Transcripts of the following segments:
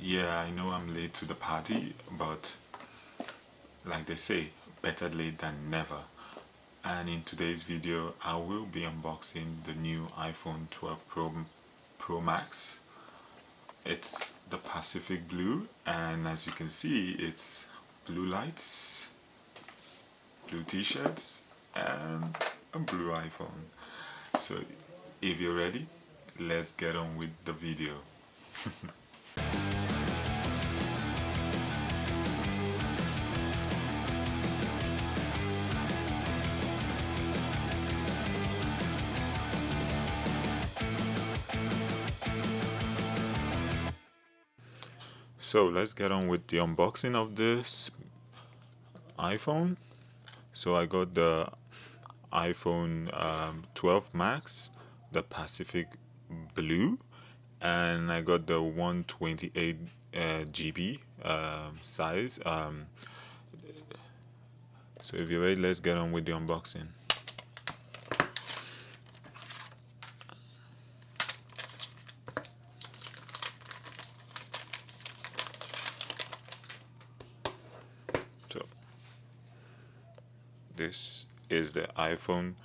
Yeah, I know I'm late to the party, but like they say, better late than never. And in today's video, I will be unboxing the new iPhone 12 Pro Max. It's the Pacific Blue, and as you can see, it's blue lights, blue t-shirts, and a blue iPhone. So if you're ready, let's get on with the video. So let's get on with the unboxing of this iPhone. So I got the iPhone 12 Max, the Pacific Blue, and I got the 128 GB size. So if you're ready, let's get on with the unboxing. So this is the iPhone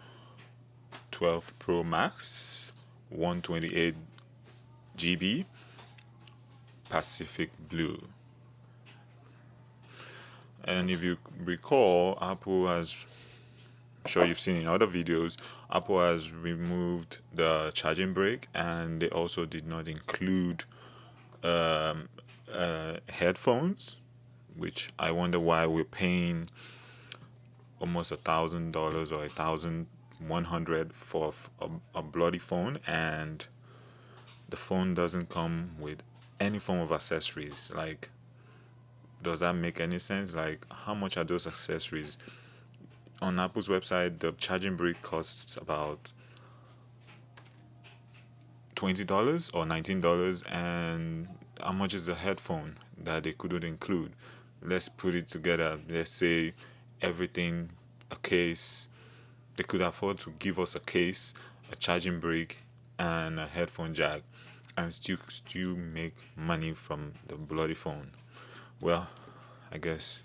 12 Pro Max, 128 GB, Pacific Blue. And if you recall, Apple has, I'm sure you've seen in other videos, Apple has removed the charging brick, and they also did not include headphones, which I wonder why we're paying almost $1,000 or 1,100 for a bloody phone, and the phone doesn't come with any form of accessories. Like, does that make any sense? Like, how much are those accessories? On Apple's website, the charging brick costs about $20 or $19, and how much is the headphone that they couldn't include? Let's put it together. Let's say everything, a case, they could afford to give us a case, a charging brick, and a headphone jack, and still make money from the bloody phone. Well, I guess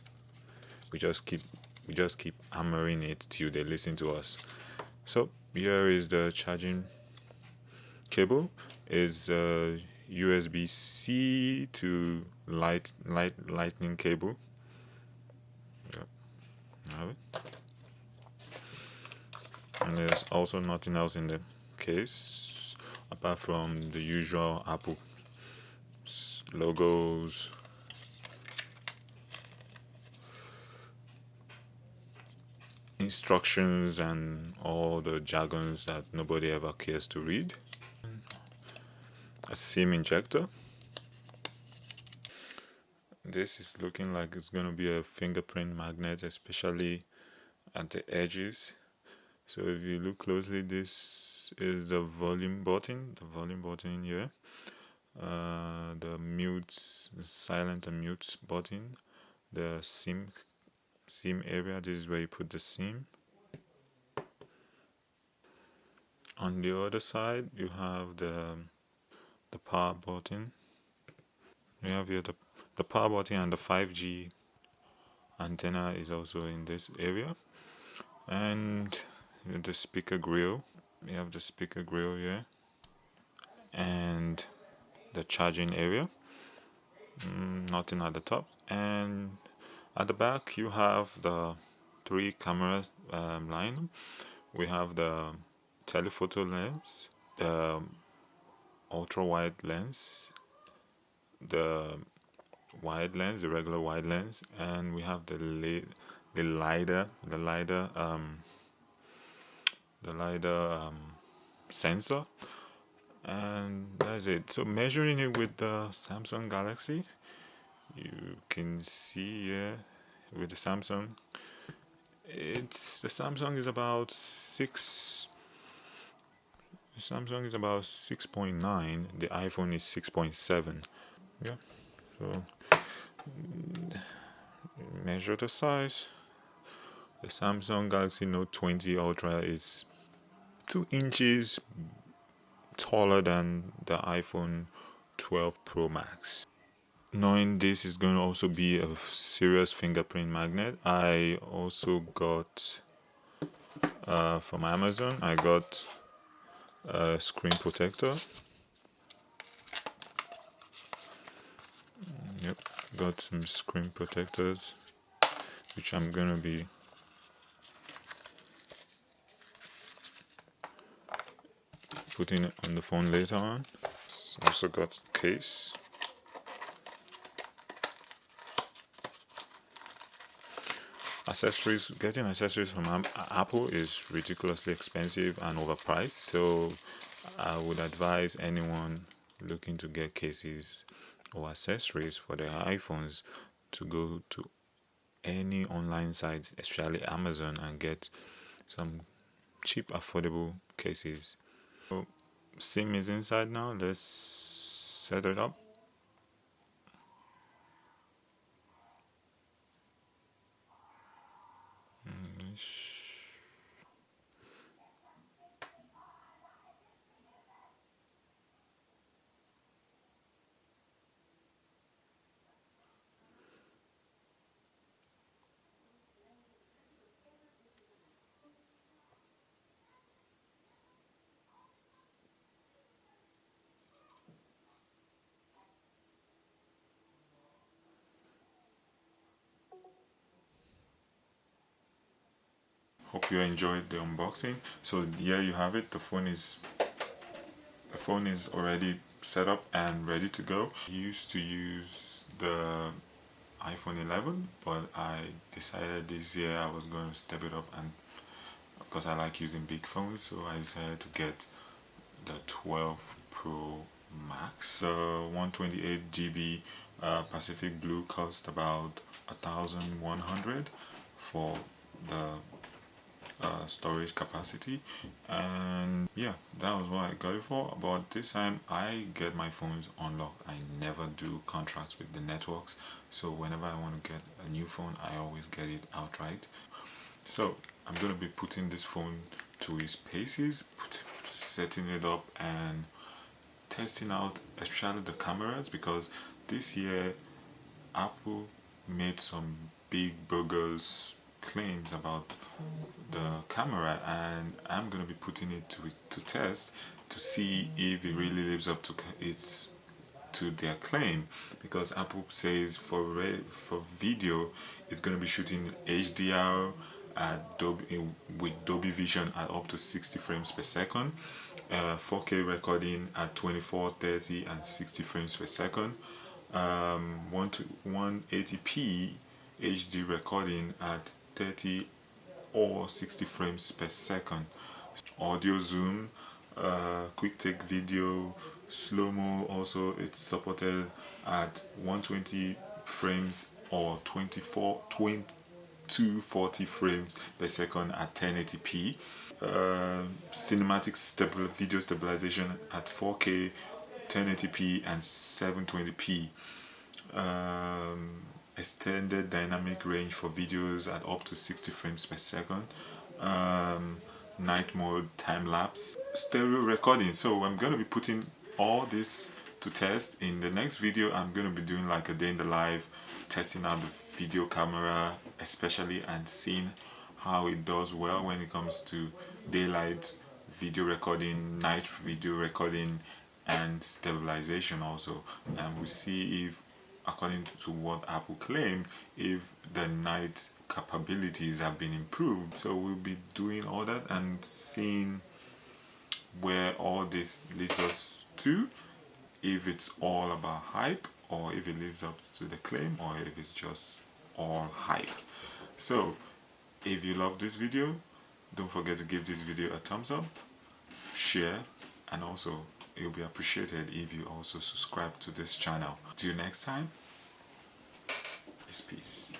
we just keep hammering it till they listen to us. So here is the charging cable. Is USB-C to lightning cable. Yep, have it. And there's also nothing else in the case apart from the usual Apple logos, instructions, and all the jargons that nobody ever cares to read. A SIM injector. This is looking like it's going to be a fingerprint magnet, especially at the edges. So if you look closely, this is the volume button here, the silent and mute button, the SIM area. This is where you put the SIM. On the other side, you have the power button. You have here the power button, and the 5G antenna is also in this area. And the speaker grill. We have the speaker grill here, and the charging area. Nothing at the top. And at the back, you have the 3 camera line. We have the telephoto lens, the ultra wide lens, the wide lens, the regular wide lens, and we have the lidar sensor, and that's it. So measuring it with the Samsung Galaxy, you can see here with the Samsung, the Samsung is about 6.9. The iPhone is 6.7. Yeah. So measure the size. The Samsung Galaxy Note 20 Ultra is 2 inches taller than the iPhone 12 Pro Max. knowing this is going to also be a serious fingerprint magnet, I also got from Amazon, I got a screen protector. Yep, got some screen protectors, which I'm gonna be putting it on the phone later on. Also got case. Accessories, getting accessories from Apple is ridiculously expensive and overpriced, so I would advise anyone looking to get cases or accessories for their iPhones to go to any online site, especially Amazon, and get some cheap, affordable cases. So, SIM is inside now. Let's set it up. Hope you enjoyed the unboxing. So here you have it. The phone is already set up and ready to go. I used to use the iPhone 11, but I decided this year I was going to step it up, and because I like using big phones, so I decided to get the 12 Pro Max. The 128 GB Pacific Blue cost about 1,100 for the storage capacity, and yeah, that was what I got it for. But this time I get my phones unlocked. I never do contracts with the networks, so whenever I want to get a new phone, I always get it outright. So I'm going to be putting this phone to its paces, setting it up and testing out especially the cameras, because this year Apple made some big bogus claims about the camera, and I'm gonna be putting it to test to see if it really lives up to their claim, because Apple says for video it's gonna be shooting HDR with Dolby Vision at up to 60 frames per second, 4K recording at 24, 30, and 60 frames per second, 180p HD recording at 30 or 60 frames per second, audio zoom, quick take video, slow mo. Also, it's supported at 120 frames or 240 frames per second at 1080p. Cinematic video stabilization at 4K, 1080p, and 720p. Extended dynamic range for videos at up to 60 frames per second. Night mode, time lapse, stereo recording. So I'm going to be putting all this to test. In the next video, I'm going to be doing like a day in the life, testing out the video camera especially, and seeing how it does well when it comes to daylight video recording, night video recording, and stabilization also. And we'll see if, according to what Apple claimed, if the night capabilities have been improved. So we'll be doing all that and seeing where all this leads us to, if it's all about hype, or if it lives up to the claim, or if it's just all hype. So if you love this video, don't forget to give this video a thumbs up, share, and also it'll be appreciated if you also subscribe to this channel. Till next time, it's peace.